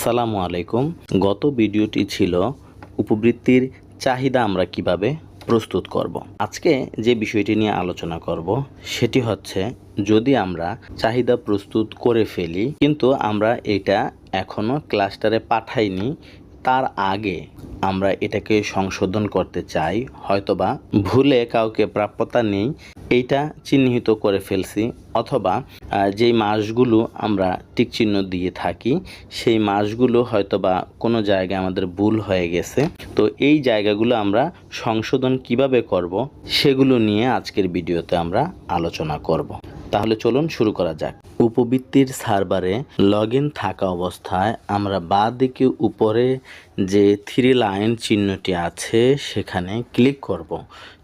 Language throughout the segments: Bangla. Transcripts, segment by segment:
আসসালামু আলাইকুম। গত ভিডিওটি ছিল উপবৃত্তির চাহিদা আমরা কিভাবে প্রস্তুত করব। আজকে যে বিষয়টি নিয়ে আলোচনা করব সেটি হচ্ছে, যদি আমরা চাহিদা প্রস্তুত করে ফেলি কিন্তু আমরা এটা এখনো ক্লাস্টারে পাঠাইনি, তার আগে আমরা এটাকে সংশোধন করতে চাই, হয়তোবা ভুলে কাউকে প্রাপ্যতা নেই এইটা চিহ্নিত করে ফেলছি, অথবা যেই মাসগুলো আমরা টিক চিহ্ন দিয়ে থাকি সেই মাসগুলো হয়তোবা কোনো জায়গায় আমাদের ভুল হয়ে গেছে। তো এই জায়গাগুলো আমরা সংশোধন কিভাবে করব সেগুলো নিয়ে আজকের ভিডিওতে আমরা আলোচনা করব। তাহলে চলুন শুরু করা যাক। উপবৃত্তির সার্ভারে লগ ইন থাকা অবস্থায় আমরা বাঁ দিকে উপরে যে 3 লাইন চিহ্নটি আছে সেখানে ক্লিক করব।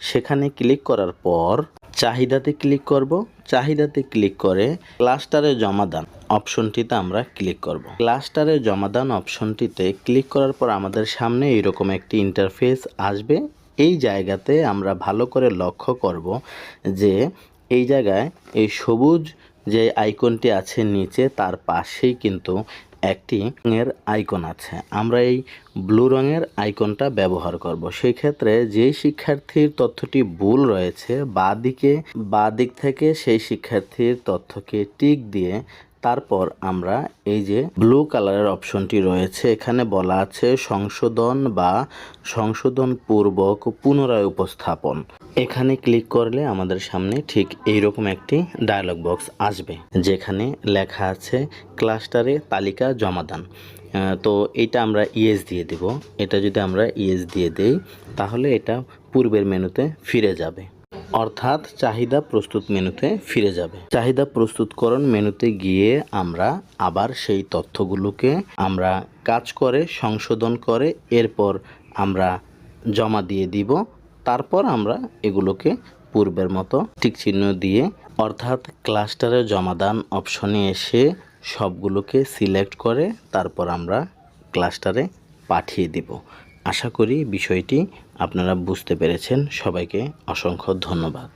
সেখানে ক্লিক করার পর চাহিদাতে ক্লিক করব। চাহিদাতে ক্লিক করে ক্লাস্টারে জমাদান অপশনটিতে আমরা ক্লিক করব। ক্লাস্টারে জমাদান অপশনটিতে ক্লিক করার পর আমাদের সামনে এরকম একটি ইন্টারফেস আসবে। এই জায়গাতে আমরা ভালো করে লক্ষ্য করব যে এই জায়গায় এই সবুজ যে আইকনটি আছে নিচে, তার পাশেই কিন্তু একটি রঙের আইকন আছে। আমরা এই ব্লু রঙের আইকনটা ব্যবহার করব। সেই ক্ষেত্রে যেই শিক্ষার্থীর তথ্যটি ভুল রয়েছে বাঁ দিক থেকে সেই শিক্ষার্থীর তথ্যকে টিক দিয়ে তারপর আমরা এই যে ব্লু কালারের অপশনটি রয়েছে, এখানে বলা আছে সংশোধন বা সংশোধন পূর্বক পুনরায় উপস্থাপন। এখানে ক্লিক করলে আমাদের সামনে ঠিক এইরকম একটি ডায়লগ বক্স আসবে, যেখানে লেখা আছে ক্লাস্টারে তালিকা জমাদান। তো এটা আমরা ইয়েস দিয়ে দিব। এটা যদি আমরা ইয়েস দিয়ে দেই তাহলে এটা পূর্বের মেনুতে ফিরে যাবে, অর্থাৎ চাহিদা প্রস্তুত মেনুতে ফিরে যাবে। চাহিদা প্রস্তুতকরণ মেনুতে গিয়ে আমরা আবার সেই তথ্যগুলোকে আমরা কাজ করে সংশোধন করে এরপর আমরা জমা দিয়ে দিব। তারপর আমরা এগুলোকে পূর্বের মতো টিক চিহ্ন দিয়ে, অর্থাৎ ক্লাস্টারে জমাদান অপশনে এসে সবগুলোকে সিলেক্ট করে তারপর আমরা ক্লাস্টারে পাঠিয়ে দিব। আশা করি বিষয়টি আপনারা বুঝতে পেরেছেন। সবাইকে অসংখ্য ধন্যবাদ।